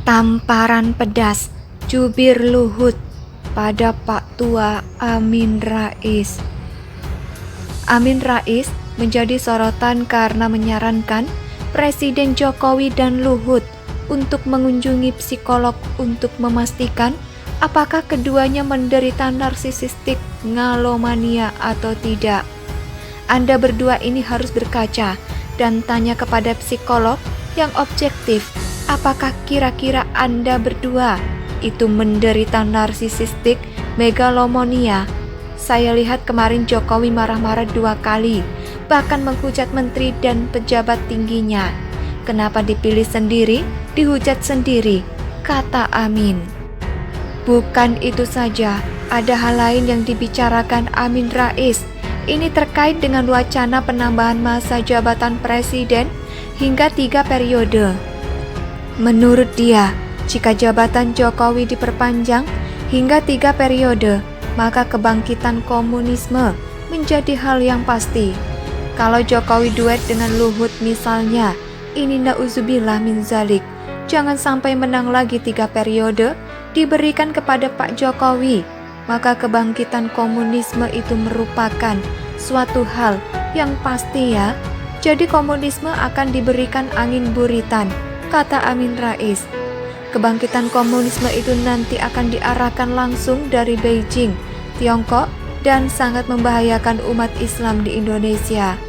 Tamparan pedas jubir Luhut pada Pak Tua Amin Rais. Amin Rais menjadi sorotan karena menyarankan Presiden Jokowi dan Luhut untuk mengunjungi psikolog untuk memastikan apakah keduanya menderita narsisistik ngalomania atau tidak. Anda berdua ini harus berkaca dan tanya kepada psikolog yang objektif, apakah kira-kira Anda berdua itu menderita narsisistik megalomania? Saya lihat kemarin Jokowi marah-marah 2 kali, bahkan menghujat menteri dan pejabat tingginya. Kenapa dipilih sendiri, dihujat sendiri, kata Amin. Bukan itu saja, ada hal lain yang dibicarakan Amin Rais. Ini terkait dengan wacana penambahan masa jabatan presiden hingga 3 periode. Menurut dia, jika jabatan Jokowi diperpanjang hingga 3 periode, maka kebangkitan komunisme menjadi hal yang pasti. Kalau Jokowi duet dengan Luhut misalnya, ini na'udzubillah min zalik. Jangan sampai menang lagi 3 periode diberikan kepada Pak Jokowi, maka kebangkitan komunisme itu merupakan suatu hal yang pasti ya. Jadi komunisme akan diberikan angin buritan, kata Amin Rais. Kebangkitan komunisme itu nanti akan diarahkan langsung dari Beijing, Tiongkok, dan sangat membahayakan umat Islam di Indonesia.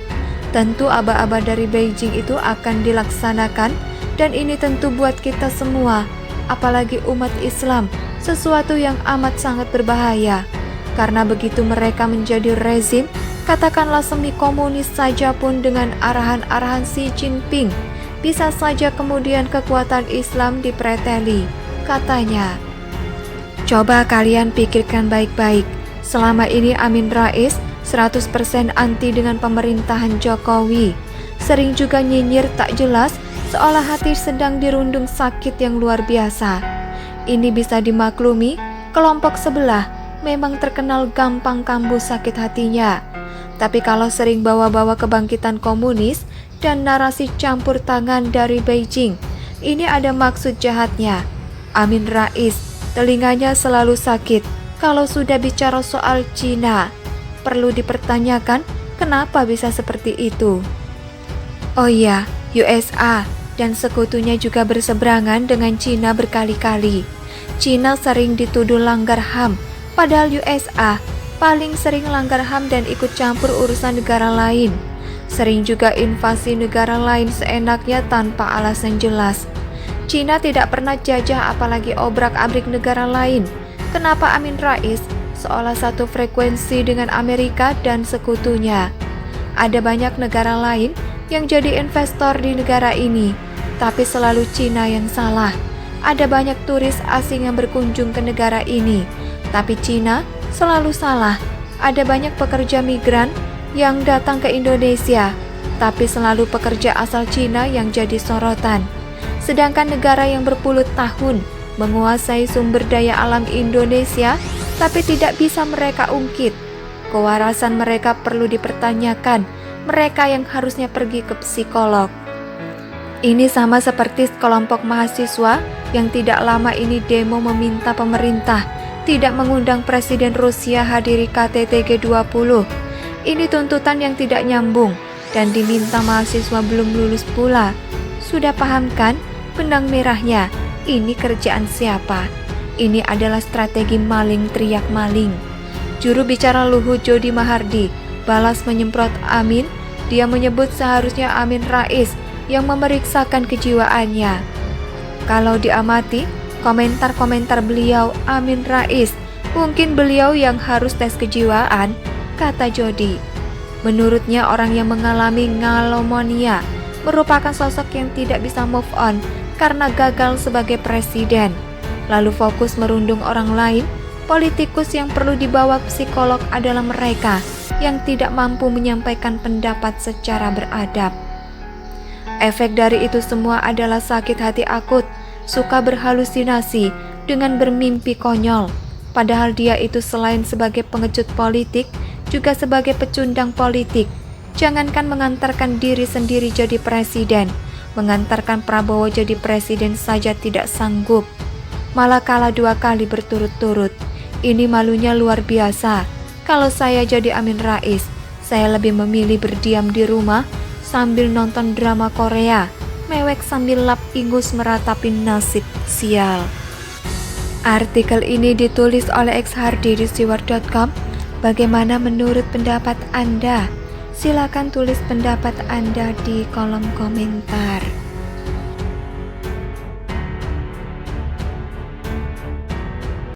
Tentu aba-aba dari Beijing itu akan dilaksanakan, dan ini tentu buat kita semua, apalagi umat Islam, sesuatu yang amat sangat berbahaya. Karena begitu mereka menjadi rezim, katakanlah semi komunis saja pun dengan arahan-arahan Xi Jinping, bisa saja kemudian kekuatan Islam dipreteli, katanya. Coba kalian pikirkan baik-baik, selama ini Amin Rais 100% anti dengan pemerintahan Jokowi. Sering juga nyinyir tak jelas, seolah hati sedang dirundung sakit yang luar biasa. Ini bisa dimaklumi, kelompok sebelah memang terkenal gampang kambuh sakit hatinya. Tapi kalau sering bawa-bawa kebangkitan komunis dan narasi campur tangan dari Beijing, ini ada maksud jahatnya. Amin Rais, telinganya selalu sakit kalau sudah bicara soal Cina. Perlu dipertanyakan, kenapa bisa seperti itu? Oh iya, USA dan sekutunya juga berseberangan dengan Cina berkali-kali. Cina sering dituduh langgar HAM, padahal USA paling sering langgar HAM dan ikut campur urusan negara lain. Sering juga invasi negara lain seenaknya tanpa alasan jelas. Cina tidak pernah jajah apalagi obrak-abrik negara lain. Kenapa Amin Rais seolah satu frekuensi dengan Amerika dan sekutunya? Ada banyak negara lain yang jadi investor di negara ini, tapi selalu Cina yang salah. Ada banyak turis asing yang berkunjung ke negara ini, tapi Cina selalu salah. Ada banyak pekerja migran yang datang ke Indonesia, tapi selalu pekerja asal Cina yang jadi sorotan. Sedangkan negara yang berpuluh tahun menguasai sumber daya alam Indonesia, tapi tidak bisa mereka ungkit. Kewarasan mereka perlu dipertanyakan, mereka yang harusnya pergi ke psikolog. Ini sama seperti kelompok mahasiswa yang tidak lama ini demo meminta pemerintah tidak mengundang Presiden Rusia hadiri KTT G20. Ini tuntutan yang tidak nyambung dan diminta mahasiswa belum lulus pula. Sudah paham kan benang merahnya? Ini kerjaan siapa? Ini adalah strategi maling teriak maling. Juru bicara Luhut Jody Mahardi balas menyemprot Amin. Dia menyebut seharusnya Amin Rais yang memeriksakan kejiwaannya. Kalau diamati komentar-komentar beliau Amin Rais, mungkin beliau yang harus tes kejiwaan, kata Jody. Menurutnya orang yang mengalami ngalomania merupakan sosok yang tidak bisa move on karena gagal sebagai presiden. Lalu fokus merundung orang lain. Politikus yang perlu dibawa psikolog adalah mereka yang tidak mampu menyampaikan pendapat secara beradab. Efek dari itu semua adalah sakit hati akut, suka berhalusinasi dengan bermimpi konyol. Padahal dia itu selain sebagai pengecut politik, juga sebagai pecundang politik. Jangankan mengantarkan diri sendiri jadi presiden, Mengantarkan Prabowo jadi presiden saja tidak sanggup, malah kalah 2 kali berturut-turut. Ini malunya luar biasa. Kalau saya jadi Amin Rais, saya lebih memilih berdiam di rumah sambil nonton drama Korea, mewek sambil lap ingus meratapi nasib sial. Artikel ini ditulis oleh X Hardy di steward.com. Bagaimana menurut pendapat Anda? Silakan tulis pendapat Anda di kolom komentar.